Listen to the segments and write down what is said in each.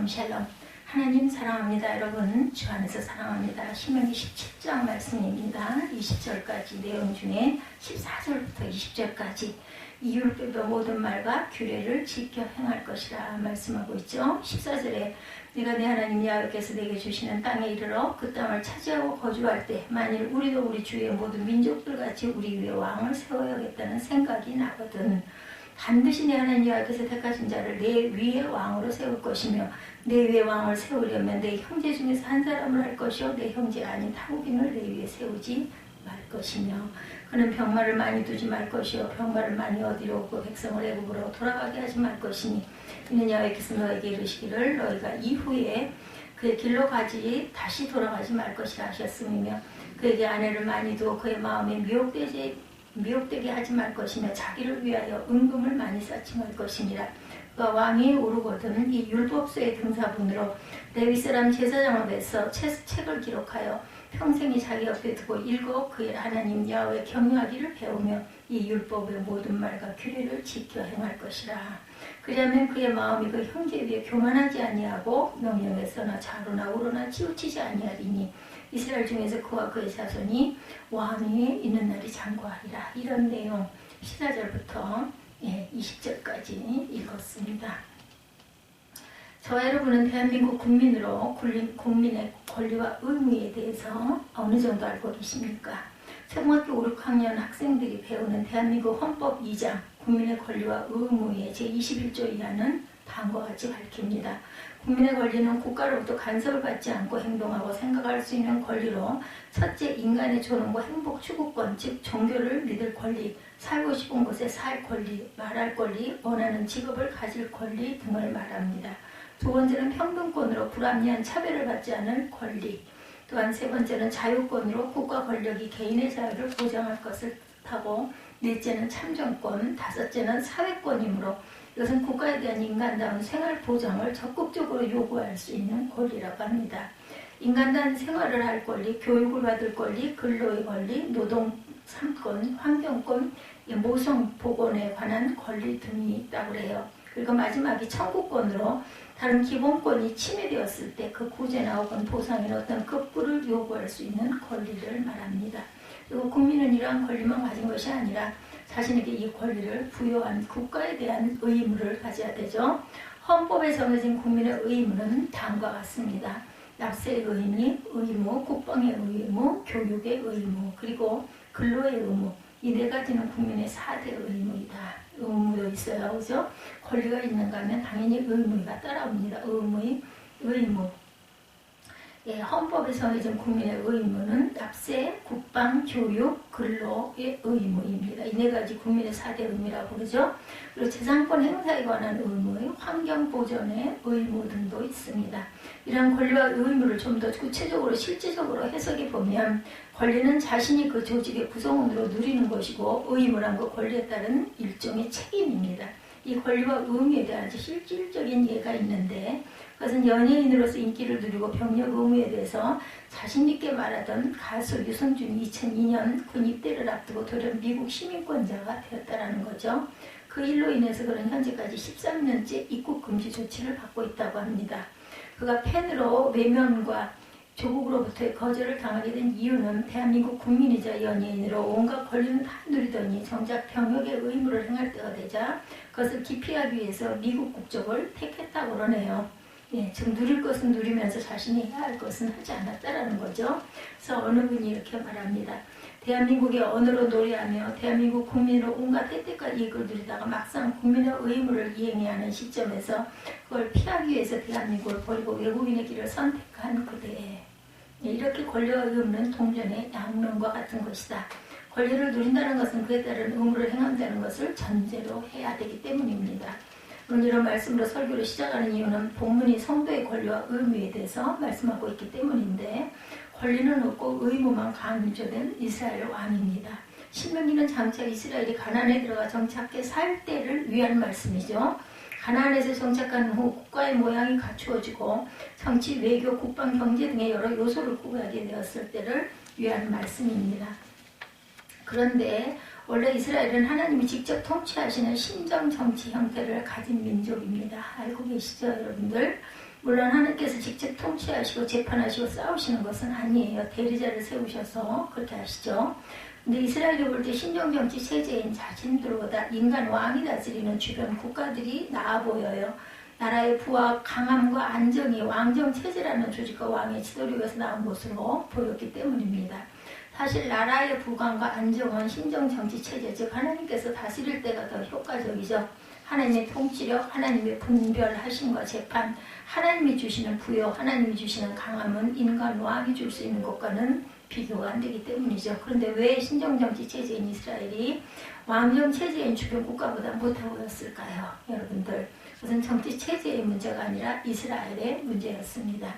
샬롬. 하나님 사랑합니다. 여러분 주 안에서 사랑합니다. 신명기 17장 말씀입니다. 20절까지 내용 중에 14절부터 20절까지 이 율법의 모든 말과 규례를 지켜 행할 것이라 말씀하고 있죠. 14절에 네가 내 하나님 야훼께서 내게 주시는 땅에 이르러 그 땅을 차지하고 거주할 때 만일 우리도 우리 주위의 모든 민족들같이 우리 위에 왕을 세워야겠다는 생각이 나거든 반드시 내 하나님 야훼께서 택하신 자를 내 위에 왕으로 세울 것이며 내 위에 왕을 세우려면 내 형제 중에서 한 사람을 할 것이요 내 형제 아닌 타국인을 내 위에 세우지 말 것이며 그는 병마를 많이 두지 말 것이요 병마를 많이 얻으려 오고 백성을 애굽으로 돌아가게 하지 말 것이니 이는 야훼께서 너에게 이르시기를 너희가 이후에 그의 길로 가지 다시 돌아가지 말 것이라 하셨음이며 그에게 아내를 많이 두어 그의 마음에 미혹되게 하지 말 것이며 자기를 위하여 은금을 많이 쌓지 말 것이니라. 그가 왕위에 오르거든 이 율법서의 등사본으로 레위 사람 제사장 앞에서 책을 기록하여 평생이 자기 옆에 두고 읽어 그의 하나님 야훼 경외하기를 배우며 이 율법의 모든 말과 규례를 지켜 행할 것이라. 그리하면 그의 마음이 그 형제 위에 교만하지 아니하고 명령에서나 좌로나 우로나 치우치지 아니하리니 이스라엘 중에서 그와 그의 자손이 왕위에 있는 날이 장구하리라. 이런 내용 14절부터 20절까지 읽었습니다. 저와 여러분은 대한민국 국민으로 국민의 권리와 의무에 대해서 어느 정도 알고 계십니까? 초등학교 5, 6학년 학생들이 배우는 대한민국 헌법 2장 국민의 권리와 의무의 제21조 이하는 다음과 같이 밝힙니다. 국민의 권리는 국가로부터 간섭을 받지 않고 행동하고 생각할 수 있는 권리로 첫째, 인간의 존엄과 행복 추구권, 즉 종교를 믿을 권리, 살고 싶은 곳에 살 권리, 말할 권리, 원하는 직업을 가질 권리 등을 말합니다. 두 번째는 평등권으로 불합리한 차별을 받지 않을 권리, 또한 세 번째는 자유권으로 국가 권력이 개인의 자유를 보장할 것을 뜻하고 넷째는 참정권, 다섯째는 사회권이므로 이것은 국가에 대한 인간다운 생활 보장을 적극적으로 요구할 수 있는 권리라고 합니다. 인간다운 생활을 할 권리, 교육을 받을 권리, 근로의 권리, 노동 3권, 환경권, 모성 보건에 관한 권리 등이 있다고 해요. 그리고 마지막이 청구권으로 다른 기본권이 침해되었을 때 그 구제나 혹은 보상이나 어떤 급부를 요구할 수 있는 권리를 말합니다. 그리고 국민은 이러한 권리만 가진 것이 아니라 자신에게 이 권리를 부여한 국가에 대한 의무를 가져야 되죠. 헌법에 정해진 국민의 의무는 다음과 같습니다. 납세의 의무, 국방의 의무, 교육의 의무, 그리고 근로의 의무. 이 네 가지는 국민의 4대 의무이다. 의무도 있어요. 그죠? 권리가 있는가 하면 당연히 의무가 따라옵니다. 의무. 헌법에 정해진 국민의 의무는 납세, 국방, 교육, 근로의 의무입니다. 이 네 가지 국민의 4대 의무라고 그러죠. 그리고 재산권 행사에 관한 의무, 환경 보존의 의무 등도 있습니다. 이런 권리와 의무를 좀 더 구체적으로 실질적으로 해석해 보면 권리는 자신이 그 조직의 구성원으로 누리는 것이고 의무란 그 권리에 따른 일종의 책임입니다. 이 권리와 의무에 대한 아주 실질적인 예가 있는데 그것은 연예인으로서 인기를 누리고 병력 의무에 대해서 자신있게 말하던 가수 유승준이 2002년 군 입대를 앞두고 돌연 미국 시민권자가 되었다는 거죠. 그 일로 인해서 그는 현재까지 13년째 입국 금지 조치를 받고 있다고 합니다. 그가 팬으로 외면과 조국으로부터의 거절을 당하게 된 이유는 대한민국 국민이자 연예인으로 온갖 권리는 다 누리더니 정작 병역의 의무를 행할 때가 되자 그것을 기피하기 위해서 미국 국적을 택했다고 그러네요. 지금 누릴 것은 누리면서 자신이 해야 할 것은 하지 않았다라는 거죠. 그래서 어느 분이 이렇게 말합니다. 대한민국의 언어로 노래하며 대한민국 국민으로 온갖 혜택과 이익을 누리다가 막상 국민의 의무를 이행해야 하는 시점에서 그걸 피하기 위해서 대한민국을 버리고 외국인의 길을 선택한 그대에 이렇게 권리와 의무는 동전의 양면과 같은 것이다. 권리를 누린다는 것은 그에 따른 의무를 행한다는 것을 전제로 해야 되기 때문입니다. 오늘 이런 말씀으로 설교를 시작하는 이유는 본문이 성도의 권리와 의무에 대해서 말씀하고 있기 때문인데 권리는 없고 의무만 강조된 이스라엘 왕입니다. 신명기는 장차 이스라엘이 가나안에 들어가 정착해 살 때를 위한 말씀이죠. 가나안에서 정착한 후 국가의 모양이 갖추어지고 정치, 외교, 국방, 경제 등의 여러 요소를 구별하게 되었을 때를 위한 말씀입니다. 그런데 원래 이스라엘은 하나님이 직접 통치하시는 신정 정치 형태를 가진 민족입니다. 알고 계시죠, 여러분들? 물론 하나님께서 직접 통치하시고 재판하시고 싸우시는 것은 아니에요. 대리자를 세우셔서 그렇게 하시죠. 근데 이스라엘이 볼 때 신정정치 체제인 자신들보다 인간 왕이 다스리는 주변 국가들이 나아 보여요. 나라의 부와 강함과 안정이 왕정 체제라는 조직과 왕의 지도력에서 나온 것으로 보였기 때문입니다. 사실 나라의 부강과 안정은 신정정치 체제, 즉 하나님께서 다스릴 때가 더 효과적이죠. 하나님의 통치력, 하나님의 분별하심과 재판, 하나님이 주시는 부여, 하나님이 주시는 강함은 인간 왕이 줄 수 있는 것과는 비교가 안 되기 때문이죠. 그런데 왜 신정정치 체제인 이스라엘이 왕정 체제인 주변 국가보다 못해 보였을까요? 여러분들, 그것은 정치 체제의 문제가 아니라 이스라엘의 문제였습니다.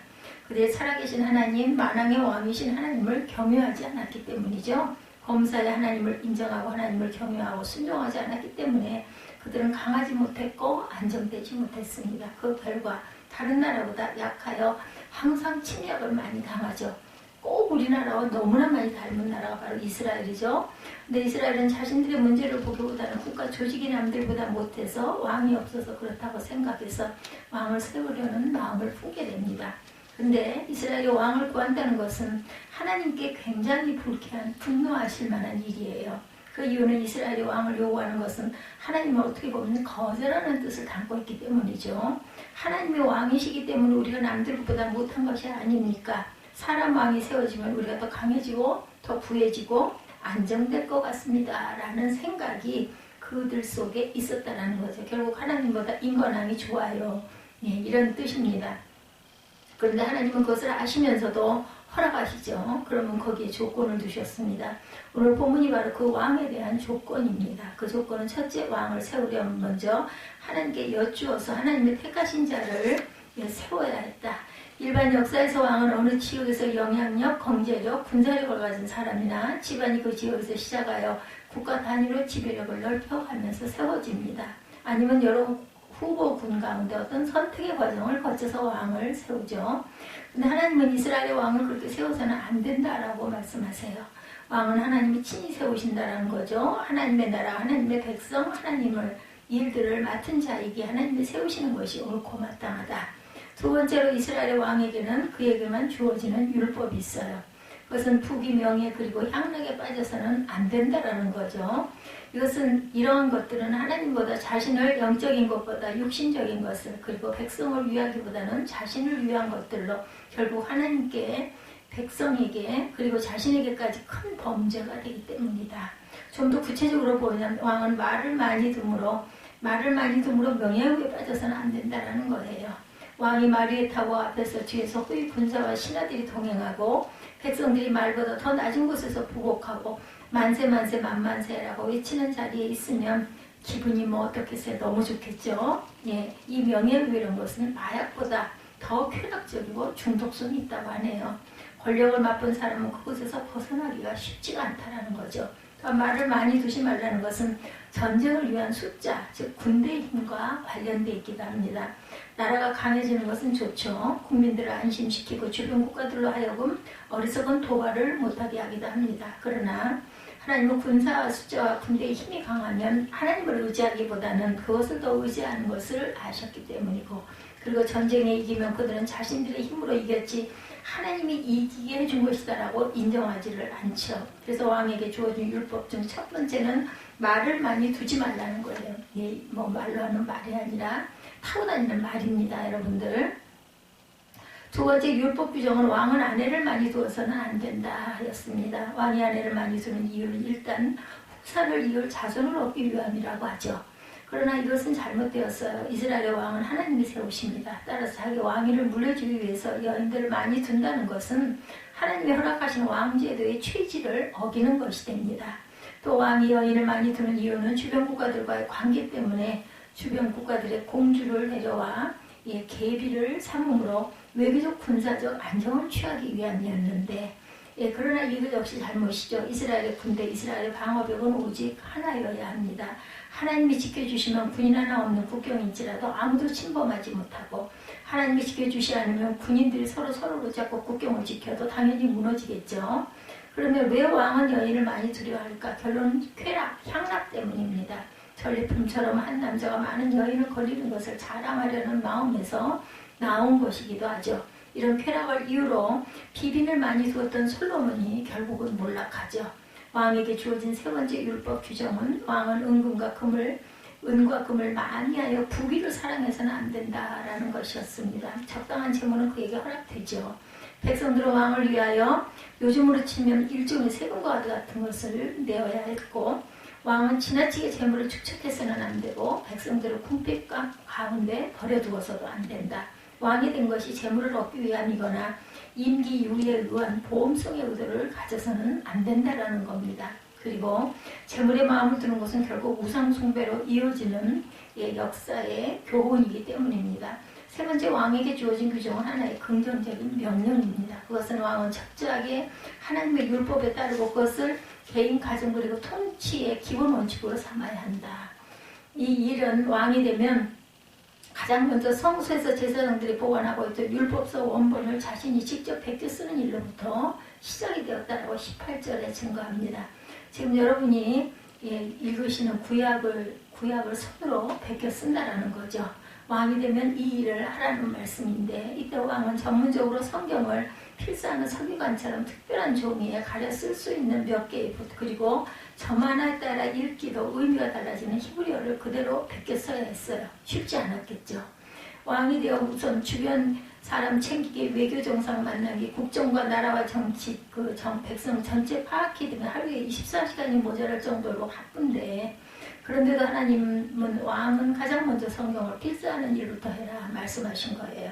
그들의 살아계신 하나님, 만왕의 왕이신 하나님을 경외하지 않았기 때문이죠. 범사의 하나님을 인정하고 하나님을 경외하고 순종하지 않았기 때문에 그들은 강하지 못했고 안정되지 못했습니다. 그 결과 다른 나라보다 약하여 항상 침략을 많이 당하죠. 꼭 우리나라와 너무나 많이 닮은 나라가 바로 이스라엘이죠. 근데 이스라엘은 자신들의 문제를 보기보다는 국가 조직이 남들보다 못해서 왕이 없어서 그렇다고 생각해서 왕을 세우려는 마음을 품게 됩니다. 근데 이스라엘이 왕을 구한다는 것은 하나님께 굉장히 불쾌한, 분노하실 만한 일이에요. 그 이유는 이스라엘이 왕을 요구하는 것은 하나님을 어떻게 보면 거절하는 뜻을 담고 있기 때문이죠. 하나님의 왕이시기 때문에 우리가 남들보다 못한 것이 아닙니까? 사람 왕이 세워지면 우리가 더 강해지고 더 부해지고 안정될 것 같습니다. 라는 생각이 그들 속에 있었다는 거죠. 결국 하나님보다 인간왕이 좋아요. 예, 이런 뜻입니다. 그런데 하나님은 그것을 아시면서도 허락하시죠. 그러면 거기에 조건을 두셨습니다. 오늘 본문이 바로 그 왕에 대한 조건입니다. 그 조건은 첫째, 왕을 세우려면 먼저 하나님께 여쭈어서 하나님의 택하신 자를 세워야 했다. 일반 역사에서 왕은 어느 지역에서 영향력, 경제력, 군사력을 가진 사람이나 집안이 그 지역에서 시작하여 국가 단위로 지배력을 넓혀가면서 세워집니다. 아니면 여러 후보군 가운데 어떤 선택의 과정을 거쳐서 왕을 세우죠. 근데 하나님은 이스라엘의 왕을 그렇게 세워서는 안 된다라고 말씀하세요. 왕은 하나님이 친히 세우신다라는 거죠. 하나님의 나라, 하나님의 백성, 하나님을 일들을 맡은 자에게 하나님이 세우시는 것이 옳고 마땅하다. 두 번째로 이스라엘의 왕에게는 그에게만 주어지는 율법이 있어요. 그것은 부귀, 명예 그리고 향락에 빠져서는 안 된다라는 거죠. 이것은 이러한 것들은 하나님보다 자신을 영적인 것보다 육신적인 것을 그리고 백성을 위하기보다는 자신을 위한 것들로 결국 하나님께 백성에게 그리고 자신에게까지 큰 범죄가 되기 때문이다. 좀 더 구체적으로 보면 왕은 말을 많이 둠으로 명예욕에 빠져서는 안 된다라는 거예요. 왕이 말 위에 타고 앞에서 뒤에서 후위 군사와 신하들이 동행하고 백성들이 말보다 더 낮은 곳에서 부곡하고 만세 만세 만만세라고 외치는 자리에 있으면 기분이 뭐 어떻겠어요? 너무 좋겠죠. 예, 이 명예욕 이런 것은 마약보다 더 쾌락적이고 중독성이 있다고 하네요. 권력을 맛본 사람은 그곳에서 벗어나기가 쉽지가 않다라는 거죠. 말을 많이 두지 말라는 것은 전쟁을 위한 숫자, 즉 군대의 힘과 관련되어 있기도 합니다. 나라가 강해지는 것은 좋죠. 국민들을 안심시키고 주변 국가들로 하여금 어리석은 도발을 못하게 하기도 합니다. 그러나 하나님은 군사 숫자와 군대의 힘이 강하면 하나님을 의지하기보다는 그것을 더 의지하는 것을 아셨기 때문이고, 그리고 전쟁에 이기면 그들은 자신들의 힘으로 이겼지 하나님이 이기게 해준 것이다라고 인정하지를 않죠. 그래서 왕에게 주어진 율법 중 첫 번째는 말을 많이 두지 말라는 거예요. 예, 뭐 말로 하는 말이 아니라 타고다니는 말입니다, 여러분들. 두 번째 율법 규정은 왕은 아내를 많이 두어서는 안 된다 하였습니다. 왕이 아내를 많이 두는 이유는 일단 후사를 이을 자손을 얻기 위함이라고 하죠. 그러나 이것은 잘못되었어요. 이스라엘의 왕은 하나님이 세우십니다. 따라서 자기 왕위를 물려주기 위해서 여인들을 많이 둔다는 것은 하나님이 허락하신 왕제도의 취지를 어기는 것이 됩니다. 또 왕이 여인을 많이 두는 이유는 주변 국가들과의 관계 때문에 주변 국가들의 공주를 데려와 계비를 삼음으로 외교적 군사적 안정을 취하기 위함이었는데, 그러나 이것 역시 잘못이죠. 이스라엘의 군대, 이스라엘의 방어벽은 오직 하나여야 합니다. 하나님이 지켜주시면 군인 하나 없는 국경일지라도 아무도 침범하지 못하고, 하나님이 지켜주시 않으면 군인들이 서로를 붙잡고 국경을 지켜도 당연히 무너지겠죠. 그러면 왜 왕은 여인을 많이 두려워할까? 결론은 쾌락, 향락 때문입니다. 전리품처럼 한 남자가 많은 여인을 걸리는 것을 자랑하려는 마음에서 나온 것이기도 하죠. 이런 쾌락을 이유로 비빈을 많이 두었던 솔로몬이 결국은 몰락하죠. 왕에게 주어진 세 번째 율법 규정은 왕은 은과 금을 많이 하여 부귀를 사랑해서는 안 된다라는 것이었습니다. 적당한 재물은 그에게 허락되죠. 백성들은 왕을 위하여 요즘으로 치면 일종의 세금과 같은 것을 내어야 했고, 왕은 지나치게 재물을 축적해서는 안 되고 백성들을 궁핍 가운데 버려두어서도 안 된다. 왕이 된 것이 재물을 얻기 위함이거나 임기 유리에 의한 보험성의 의도를 가져서는 안 된다라는 겁니다. 그리고 재물에 마음을 두는 것은 결국 우상 숭배로 이어지는 역사의 교훈이기 때문입니다. 세 번째, 왕에게 주어진 규정은 하나의 긍정적인 명령입니다. 그것은 왕은 철저하게 하나님의 율법에 따르고 그것을 개인, 가정 그리고 통치의 기본 원칙으로 삼아야 한다. 이 일은 왕이 되면 가장 먼저 성소에서 제사장들이 보관하고 있던 율법서 원본을 자신이 직접 베껴 쓰는 일로부터 시작이 되었다고 18절에 증거합니다. 지금 여러분이 읽으시는 구약을 손으로 베껴 쓴다라는 거죠. 왕이 되면 이 일을 하라는 말씀인데, 이때 왕은 전문적으로 성경을 필사하는 서기관처럼 특별한 종이에 가려 쓸 수 있는 몇 개의 붓, 그리고 점 하나에 따라 읽기도 의미가 달라지는 히브리어를 그대로 베껴 써야 했어요. 쉽지 않았겠죠. 왕이 되어 우선 주변 사람 챙기기, 외교 정상 만나기, 국정과 나라와 정치, 백성 전체 파악이 되면 하루에 24시간이 모자랄 정도로 바쁜데, 그런데도 하나님은 왕은 가장 먼저 성경을 필사하는 일부터 해라 말씀하신 거예요.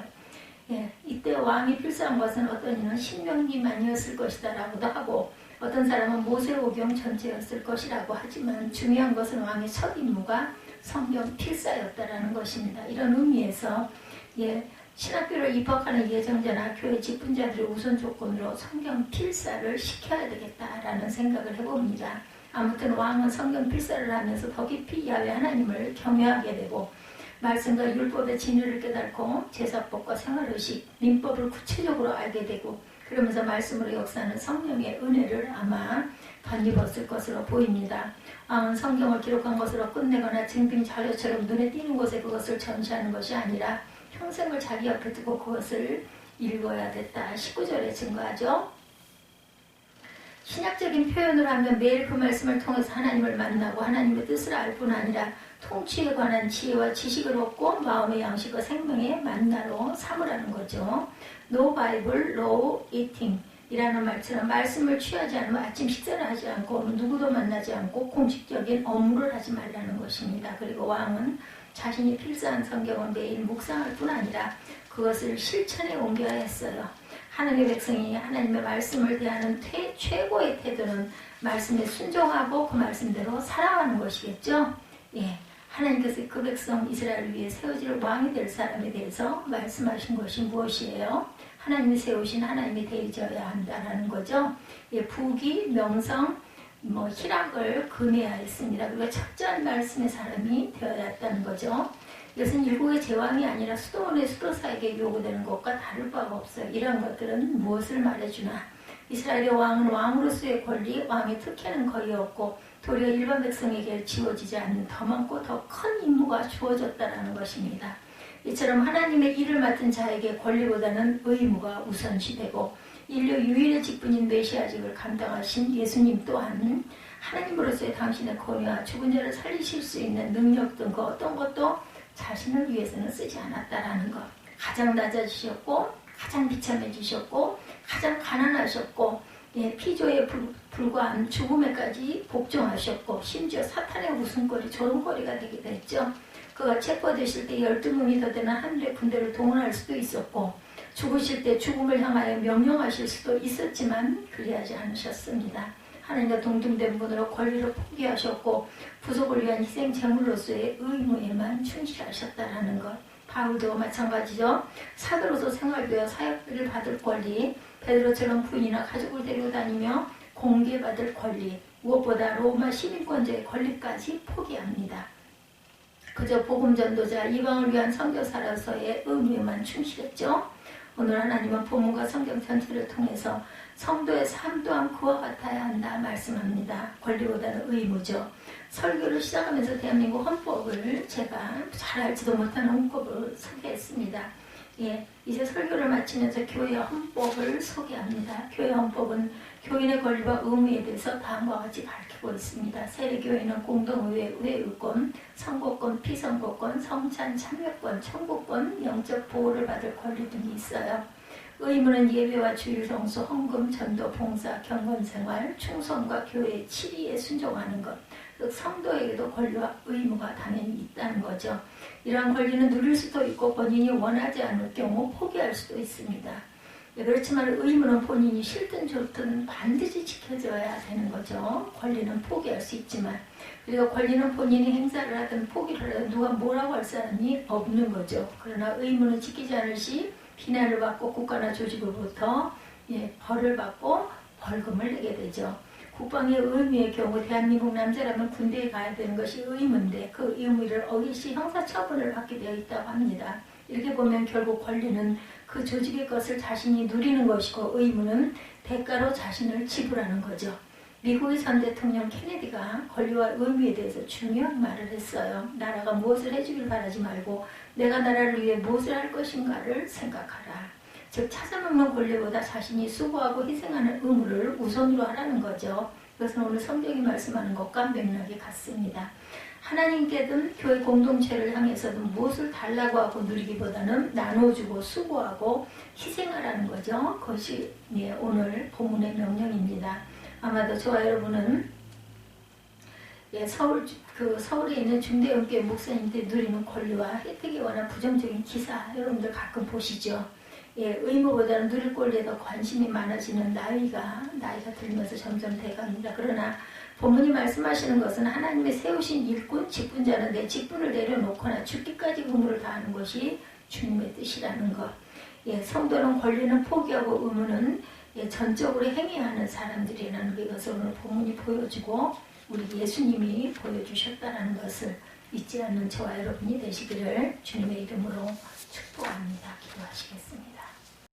이때 왕이 필사한 것은 어떤 이는 신명기만이었을 것이다 라고도 하고, 어떤 사람은 모세오경 전체였을 것이라고 하지만 중요한 것은 왕의 첫 임무가 성경 필사였다라는 것입니다. 이런 의미에서 신학교를 입학하는 예정자나 교회 직분자들의 우선 조건으로 성경 필사를 시켜야 되겠다라는 생각을 해봅니다. 아무튼 왕은 성경 필사를 하면서 더 깊이 야훼 하나님을 경외하게 되고, 말씀과 율법의 진리를 깨닫고 제사법과 생활의식, 민법을 구체적으로 알게 되고, 그러면서 말씀으로 역사하는 성령의 은혜를 아마 덧입었을 것으로 보입니다. 왕은 성경을 기록한 것으로 끝내거나 증빙 자료처럼 눈에 띄는 곳에 그것을 전시하는 것이 아니라 평생을 자기 옆에 두고 그것을 읽어야 됐다. 19절에 증거하죠. 신약적인 표현으로 하면 매일 그 말씀을 통해서 하나님을 만나고 하나님의 뜻을 알 뿐 아니라 통치에 관한 지혜와 지식을 얻고 마음의 양식과 생명의 만나로 삼으라는 거죠. No Bible, no eating 이라는 말처럼 말씀을 취하지 않으면 아침 식사를 하지 않고 누구도 만나지 않고 공식적인 업무를 하지 말라는 것입니다. 그리고 왕은 자신이 필사한 성경을 매일 묵상할 뿐 아니라 그것을 실천에 옮겨야 했어요. 하나님의 백성이 하나님의 말씀을 대하는 최고의 태도는 말씀에 순종하고 그 말씀대로 살아가는 것이겠죠. 하나님께서 그 백성 이스라엘을 위해 세워질 왕이 될 사람에 대해서 말씀하신 것이 무엇이에요? 하나님이 세우신 하나님이 되어야 한다라는 거죠. 부귀, 명성, 희락을 금해야 했습니다. 그리고 철저한 말씀의 사람이 되어야 했다는 거죠. 이것은 일국의 제왕이 아니라 수도원의 수도사에게 요구되는 것과 다를 바가 없어요. 이런 것들은 무엇을 말해주나? 이스라엘의 왕은 왕으로서의 권리, 왕의 특혜는 거의 없고 도리어 일반 백성에게 지워지지 않는 더 많고 더 큰 임무가 주어졌다는 것입니다. 이처럼 하나님의 일을 맡은 자에게 권리보다는 의무가 우선시되고 인류 유일의 직분인 메시아직을 감당하신 예수님 또한 하나님으로서의 당신의 권위와 죽은 자를 살리실 수 있는 능력 등 그 어떤 것도 자신을 위해서는 쓰지 않았다라는 것. 가장 낮아지셨고 가장 비참해지셨고 가장 가난하셨고 피조에 불과한 죽음에까지 복종하셨고 심지어 사탄의 웃음거리 조롱거리가 되기도 했죠. 그가 체포되실 때 12명이 더 되는 하늘의 군대를 동원할 수도 있었고 죽으실 때 죽음을 향하여 명령하실 수도 있었지만 그리하지 않으셨습니다. 하나님과 동등된 분으로 권리를 포기하셨고 부속을 위한 희생 제물로서의 의무에만 충실하셨다라는 것. 바울도 마찬가지죠. 사도로서 생활되어 사역비를 받을 권리, 베드로처럼 부인이나 가족을 데리고 다니며 공개받을 권리, 무엇보다 로마 시민권자의 권리까지 포기합니다. 그저 복음 전도자, 이방을 위한 선교사로서의 의무에만 충실했죠. 오늘 하나님은 본문과 성경 전체를 통해서 성도의 삶 또한 그와 같아야 한다 말씀합니다. 권리보다는 의무죠. 설교를 시작하면서 대한민국 헌법을 제가 잘 알지도 못하는 헌법을 소개했습니다. 예, 이제 설교를 마치면서 교회 헌법을 소개합니다. 교회 헌법은 교인의 권리와 의무에 대해서 다음과 같이 밝히고 있습니다. 세례교회는 공동의회, 회의권, 선거권, 피선거권, 성찬 참여권, 청구권, 영적 보호를 받을 권리 등이 있어요. 의무는 예배와 주일 성수, 헌금, 전도, 봉사, 경건생활, 충성과 교회의 치리에 순종하는 것. 즉 성도에게도 권리와 의무가 당연히 있다는 거죠. 이러한 권리는 누릴 수도 있고 본인이 원하지 않을 경우 포기할 수도 있습니다. 그렇지만 의무는 본인이 싫든 좋든 반드시 지켜져야 되는 거죠. 권리는 포기할 수 있지만, 그리고 권리는 본인이 행사를 하든 포기를 하든 누가 뭐라고 할 사람이 없는 거죠. 그러나 의무는 지키지 않을 시 비난을 받고 국가나 조직으로부터 벌을 받고 벌금을 내게 되죠. 국방의 의무의 경우 대한민국 남자라면 군대에 가야 되는 것이 의무인데 그 의무를 어기시 형사처분을 받게 되어 있다고 합니다. 이렇게 보면 결국 권리는 그 조직의 것을 자신이 누리는 것이고 의무는 대가로 자신을 지불하는 거죠. 미국의 전 대통령 케네디가 권리와 의무에 대해서 중요한 말을 했어요. 나라가 무엇을 해주길 바라지 말고 내가 나라를 위해 무엇을 할 것인가를 생각하라. 즉 찾아먹는 권리보다 자신이 수고하고 희생하는 의무를 우선으로 하라는 거죠. 그것은 오늘 성경이 말씀하는 것과 맥락이 같습니다. 하나님께든 교회 공동체를 향해서든 무엇을 달라고 하고 누리기보다는 나눠주고 수고하고 희생하라는 거죠. 그것이 오늘 본문의 명령입니다. 아마도 저와 여러분은 서울에 있는 중대형교회 목사님들이 누리는 권리와 혜택에 관한 부정적인 기사 여러분들 가끔 보시죠. 의무보다는 누릴 권리에 더 관심이 많아지는 나이가 들면서 점점 돼갑니다. 그러나 본문이 말씀하시는 것은 하나님의 세우신 일꾼, 직분자는 내 직분을 내려놓거나 죽기까지 의무를 다하는 것이 주님의 뜻이라는 것. 성도는 권리는 포기하고 의무는 전적으로 행해야 하는 사람들이라는 것을 오늘 본문이 보여주고 우리 예수님이 보여주셨다는 것을 잊지 않는 저와 여러분이 되시기를 주님의 이름으로 축복합니다. 기도하시겠습니다.